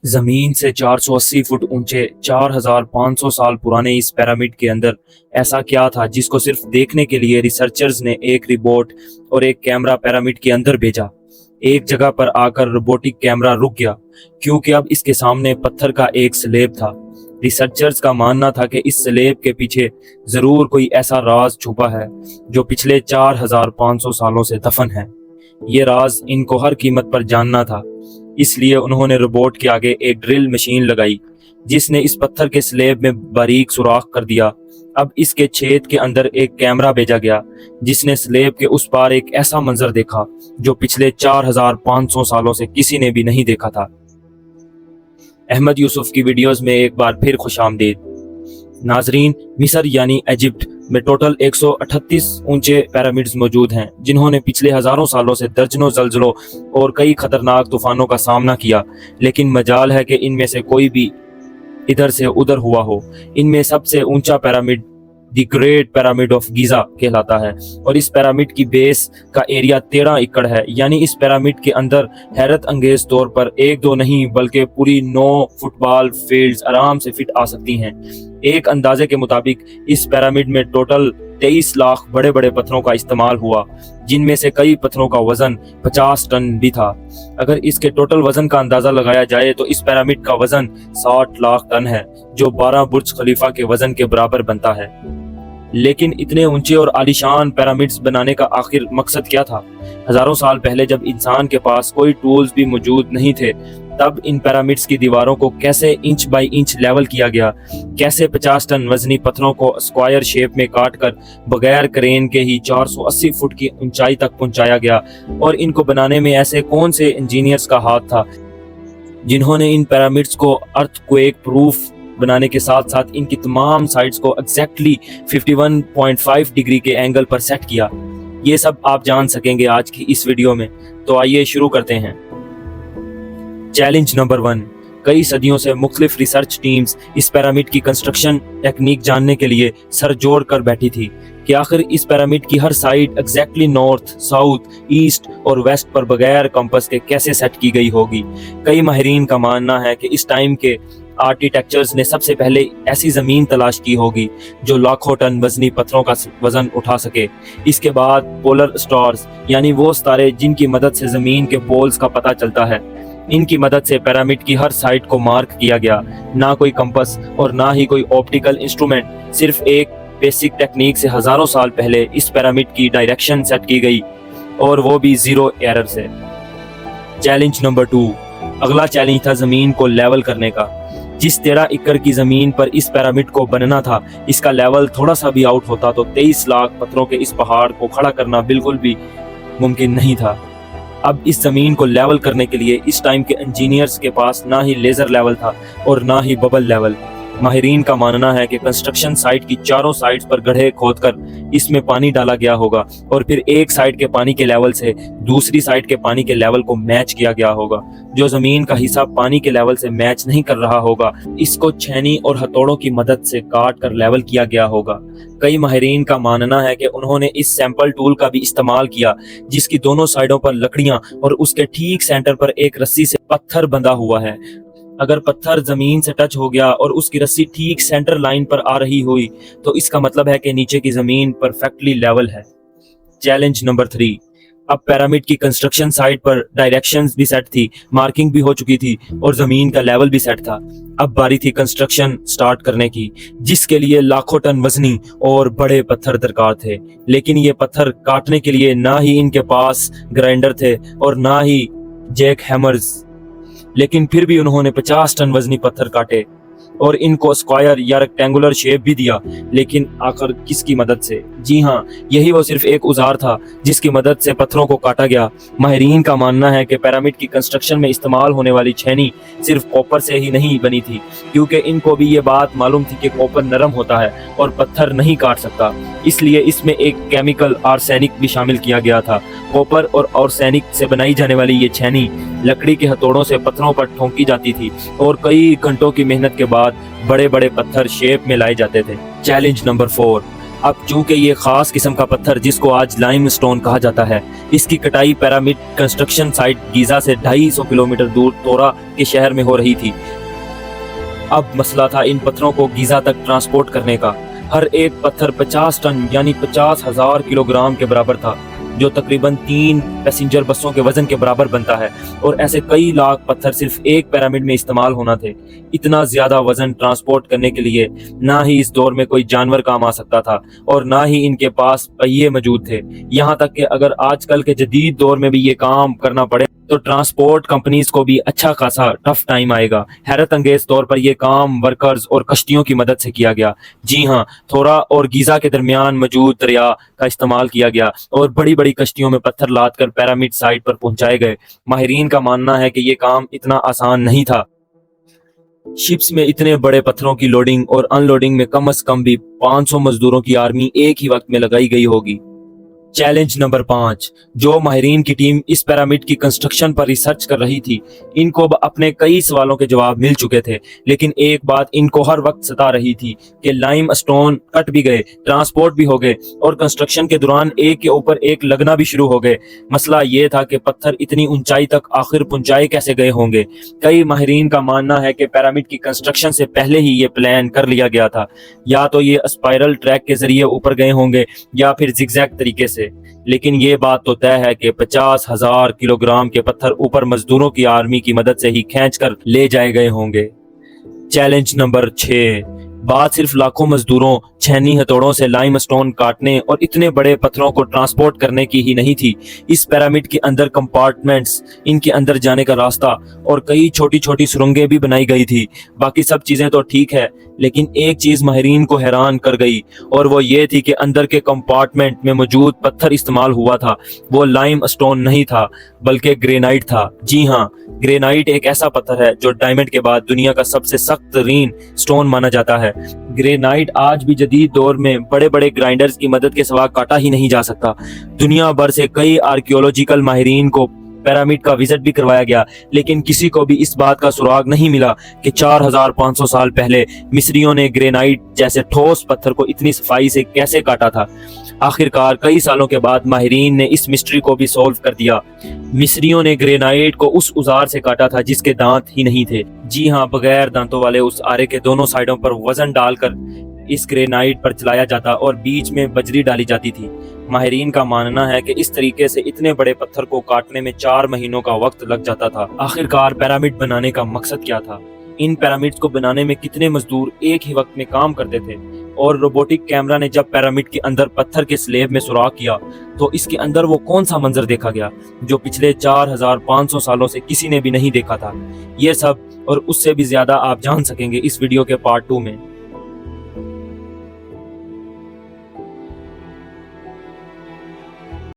जमीन से 480 फुट ऊंचे 4500 साल पुराने इस पिरामिड के अंदर ऐसा क्या था जिसको सिर्फ देखने के लिए रिसर्चर्स ने एक रिपोर्ट और एक कैमरा पिरामिड के अंदर भेजा। एक जगह पर आकर रोबोटिक कैमरा रुक गया क्योंकि अब इसके सामने पत्थर का एक स्लेब था। रिसर्चर्स का मानना था कि इस स्लेब के पीछे जरूर कोई ऐसा राज छुपा है जो पिछले 4500 सालों से दफन है। ये राज इनको हर कीमत पर जानना था, इसलिए उन्होंने रोबोट के आगे एक ड्रिल मशीन लगाई जिसने इस पत्थर के स्लेब में बारीक सुराख कर दिया। अब इसके छेद के अंदर एक कैमरा भेजा गया जिसने स्लेब के उस पार एक ऐसा मंजर देखा जो पिछले 4500 सालों से किसी ने भी नहीं देखा था। अहमद यूसुफ की वीडियोस में एक बार फिर खुशामदीद। नाजरीन, मिस्र यानी इजिप्ट में टोटल 138 ऊंचे पिरामिड्स मौजूद हैं जिन्होंने पिछले हजारों सालों से दर्जनों जल्जलों और कई खतरनाक तूफानों का सामना किया, लेकिन मजाल है कि इनमें से कोई भी इधर से उधर हुआ हो। इनमें सबसे ऊंचा pyramid the great pyramid of Giza कहलाता है और इस पिरामिड की बेस का एरिया 13 एकड़ है। यानी इस पिरामिड के अंदर हैरत अंगेज तौर पर एक दो नहीं बल्कि पूरी 9 फुटबॉल फील्ड्स आराम से फिट आ सकती हैं। एक अंदाजे के मुताबिक इस पिरामिड में टोटल 23 लाख बड़े बड़े पत्थरों का इस्तेमाल हुआ, जिनमें से कई पत्थरों का वजन 50 टन भी था। अगर इसके टोटल वजन का अंदाजा लगाया जाए तो इस पिरामिड का वजन 60 लाख टन है, जो 12 बुर्ज खलीफा के वजन के बराबर बनता है। लेकिन इतने ऊंचे और आलीशान पिरामिड्स बनाने का आखिर मकसद क्या था? हजारों साल पहले जब इंसान के पास कोई टूल्स भी मौजूद नहीं थे, तब इन पिरामिड्स की दीवारों को कैसे इंच बाई इंच लेवल किया गया? कैसे 50 टन वजनी पत्थरों को स्क्वायर शेप में काटकर बगैर क्रेन के ही 480 फुट की ऊंचाई तक पहुंचाया गया? और इनको बनाने में ऐसे कौन से इंजीनियर्स का हाथ था जिन्होंने इन पिरामिड्स को अर्थक्वेक प्रूफ बनाने के साथ साथ इनकी तमाम साइड्स को एग्जैक्टली 51.5 डिग्री के एंगल पर सेट किया? ये सब आप जान सकेंगे आज की इस वीडियो में, तो आइए शुरू करते हैं। Challenge number 1। कई सदियों से मुख्तलिफ रिसर्च टीम्स इस पिरामिड की कंस्ट्रक्शन टेक्निक जानने के लिए सर जोड़ कर बैठी थी कि आखिर इस पिरामिड की हर side exactly north, south, east और वेस्ट पर बगैर कंपास के कैसे सेट की गई होगी। कई माहिरीन का मानना है कि इस टाइम के आर्किटेक्चर्स ने सबसे पहले ऐसी जमीन तलाश की होगी जो लाखों टन वजनी पत्थरों का वजन उठा सके। इसके बाद पोलर स्टार्स यानी वो सितारे जिनकी मदद से जमीन के पोल्स का पता चलता है, इनकी मदद से पिरामिड की हर साइड को मार्क किया गया। ना कोई कंपास और ना ही कोई ऑप्टिकल इंस्ट्रूमेंट, सिर्फ एक बेसिक टेक्निक से हजारों साल पहले इस पिरामिड की डायरेक्शन सेट की गई, और वो भी 0 एरर से। Challenge number 2। अगला चैलेंज था जमीन को लेवल करने का। जिस 13 एकड़ की जमीन पर इस पिरामिड को बनना था, इसका लेवल थोड़ा सा भी आउट होता तो 23 लाख पत्थरों के इस पहाड़ को खड़ा करना बिल्कुल भी मुमकिन नहीं था। अब इस जमीन को लेवल करने के लिए इस टाइम के इंजीनियर्स के पास ना ही लेजर लेवल था और ना ही बबल लेवल। माहिरीन का मानना है कि कंस्ट्रक्शन साइट की चारों साइड्स पर गड्ढे खोदकर इसमें पानी डाला गया होगा और फिर एक साइड के पानी के लेवल से दूसरी साइड के पानी के लेवल को मैच किया गया होगा। जो जमीन का हिस्सा पानी के लेवल से मैच नहीं कर रहा होगा, इसको छेनी और हथौड़ों की मदद से काट कर लेवल किया गया होगा। कई माहिरीन का मानना है कि उन्होंने इस सैंपल टूल का भी इस्तेमाल किया जिसकी दोनों साइडों पर लकड़ियां और उसके ठीक सेंटर पर एक रस्सी से पत्थर बंधा हुआ है। अगर पत्थर जमीन से टच हो गया और उसकी रस्सी ठीक सेंटर लाइन पर आ रही हुई तो इसका मतलब है कि नीचे की जमीन परफेक्टली लेवल है। Challenge number 3। अब पिरामिड की कंस्ट्रक्शन साइट पर डायरेक्शंस भी सेट थी, मार्किंग भी हो चुकी थी और जमीन का लेवल भी सेट था। अब बारी थी कंस्ट्रक्शन स्टार्ट करने की, जिसके लिए लाखों टन वजनी और बड़े पत्थर दरकार थे। लेकिन ये पत्थर काटने के लिए ना ही इनके पास ग्राइंडर थे और ना ही जैक हैमर्स, लेकिन फिर भी उन्होंने 50 टन वजनी पत्थर काटे और इनको स्क्वायर या रेक्टेंगुलर शेप भी दिया। लेकिन आखिर किसकी मदद से? जी हाँ, यही वो सिर्फ एक औजार था जिसकी मदद से पत्थरों को काटा गया। माहिरीन का मानना है कि पिरामिड की कंस्ट्रक्शन में इस्तेमाल होने वाली छेनी सिर्फ कॉपर से ही नहीं बनी थी, क्योंकि इनको भी ये बात मालूम थी कि कॉपर नरम होता है और पत्थर नहीं काट सकता। इसलिए इसमें एक केमिकल आर्सेनिक भी शामिल किया गया था। कॉपर और आर्सेनिक से बनाई जाने वाली ये छेनी लकड़ी के हथौड़ों से पत्थरों पर ठोंकी जाती थी और कई घंटों की मेहनत के बाद बड़े बड़े पत्थर शेप में लाए जाते थे। Challenge number 4। اب چونکہ یہ خاص قسم کا پتھر جس کو آج لائم سٹون کہا جاتا ہے، اس کی کٹائی پیرامڈ کنسٹرکشن سائٹ گیزا سے 250 کلومیٹر دور تورا کے شہر میں ہو رہی تھی۔ اب مسئلہ تھا ان پتھروں کو گیزا تک ٹرانسپورٹ کرنے کا۔ ہر ایک پتھر 50 ٹن یعنی 50,000 کلو گرام کے برابر تھا، جو تقریباً 3 پیسنجر بسوں کے وزن کے برابر بنتا ہے، اور ایسے کئی لاکھ پتھر صرف ایک پیرامڈ میں استعمال ہونا تھے۔ اتنا زیادہ وزن ٹرانسپورٹ کرنے کے لیے نہ ہی اس دور میں کوئی جانور کام آ سکتا تھا اور نہ ہی ان کے پاس پہیے موجود تھے، یہاں تک کہ اگر آج کل کے جدید دور میں بھی یہ کام کرنا پڑے تو ٹرانسپورٹ کمپنیز کو بھی اچھا خاصا ٹف ٹائم آئے گا۔ حیرت انگیز طور پر یہ کام ورکرز اور کشتیوں کی مدد سے کیا گیا۔ جی ہاں، تھورا اور گیزا کے درمیان موجود دریا کا استعمال کیا گیا اور بڑی بڑی کشتیوں میں پتھر لاد کر پیرامڈ سائٹ پر پہنچائے گئے۔ ماہرین کا ماننا ہے کہ یہ کام اتنا آسان نہیں تھا۔ شپس میں اتنے بڑے پتھروں کی لوڈنگ اور ان لوڈنگ میں کم از کم بھی 500 مزدوروں کی آرمی ایک ہی وقت میں لگائی گئی ہوگی۔ Challenge number 5۔ جو ماہرین کی ٹیم اس پیرامڈ کی کنسٹرکشن پر ریسرچ کر رہی تھی، ان کو اپنے کئی سوالوں کے جواب مل چکے تھے، لیکن ایک بات ان کو ہر وقت ستا رہی تھی کہ لائم اسٹون کٹ بھی گئے، ٹرانسپورٹ بھی ہو گئے اور کنسٹرکشن کے دوران ایک کے اوپر ایک لگنا بھی شروع ہو گئے۔ مسئلہ یہ تھا کہ پتھر اتنی اونچائی تک آخر پہنچائے کیسے گئے ہوں گے۔ کئی ماہرین کا ماننا ہے کہ پیرامڈ کی کنسٹرکشن سے پہلے ہی یہ پلان کر لیا گیا تھا، یا تو یہ اسپائرل ٹریک کے ذریعے اوپر گئے ہوں گے یا پھر زگ زیگ طریقے سے، لیکن یہ بات تو طے ہے کہ 50,000 کلو گرام کے پتھر اوپر مزدوروں کی آرمی کی مدد سے ہی کھینچ کر لے جائے گئے ہوں گے۔ Challenge number 6۔ بات صرف لاکھوں مزدوروں چھینی ہتھوڑوں سے لائم اسٹون کاٹنے اور اتنے بڑے پتھروں کو ٹرانسپورٹ کرنے کی ہی نہیں تھی۔ اس پیرامڈ کے اندر کمپارٹمنٹس، ان کے اندر جانے کا راستہ اور کئی چھوٹی چھوٹی سرنگیں بھی بنائی گئی تھی۔ باقی سب چیزیں تو ٹھیک ہے، لیکن ایک چیز ماہرین کو حیران کر گئی، اور وہ یہ تھی کہ اندر کے کمپارٹمنٹ میں موجود پتھر استعمال ہوا تھا وہ لائم اسٹون نہیں تھا بلکہ گرینائٹ تھا۔ جی ہاں، گرینائٹ ایک ایسا پتھر ہے جو ڈائمنڈ کے بعد دنیا کا سب سے سخت ترین اسٹون مانا جاتا ہے۔ گرینائٹ آج بھی جدید دور میں بڑے بڑے گرائنڈرز کی مدد کے سوا کاٹا ہی نہیں جا سکتا۔ دنیا بھر سے کئی آرکیولوجیکل ماہرین کو پیرامڈ کا وزٹ بھی کروایا گیا، لیکن کسی کو بھی اس بات کا سراغ نہیں ملا کہ 4500 سال پہلے مصریوں نے گرینائٹ جیسے ٹھوس پتھر کو اتنی صفائی سے کیسے کاٹا تھا۔ آخرکار کئی سالوں کے بعد ماہرین نے اس مسٹری کو بھی سولو کر دیا۔ مصریوں نے گرینائٹ کو اس اوزار سے کاٹا تھا جس کے دانت ہی نہیں تھے۔ جی ہاں، بغیر دانتوں والے اس آرے کے دونوں سائیڈوں پر وزن ڈال کر اس گرینائٹ پر چلایا جاتا اور بیچ میں بجری ڈالی جاتی تھی۔ ماہرین کا ماننا ہے کہ اس طریقے سے اتنے بڑے پتھر کو کاٹنے میں 4 مہینوں کا وقت لگ جاتا تھا۔ آخرکار پیرامڈ بنانے کا مقصد کیا تھا؟ ان پیرامڈز کو بنانے میں کتنے مزدور ایک ہی وقت میں کام کرتے تھے؟ اور روبوٹک کیمرہ نے جب پیرامڈ کے اندر پتھر کے سلیب میں سوراخ کیا تو اس کے اندر وہ کون سا منظر دیکھا گیا جو پچھلے 4500 سالوں سے کسی نے بھی نہیں دیکھا تھا؟ یہ سب اور اس سے بھی زیادہ آپ جان سکیں گے اس ویڈیو کے پارٹ 2 میں۔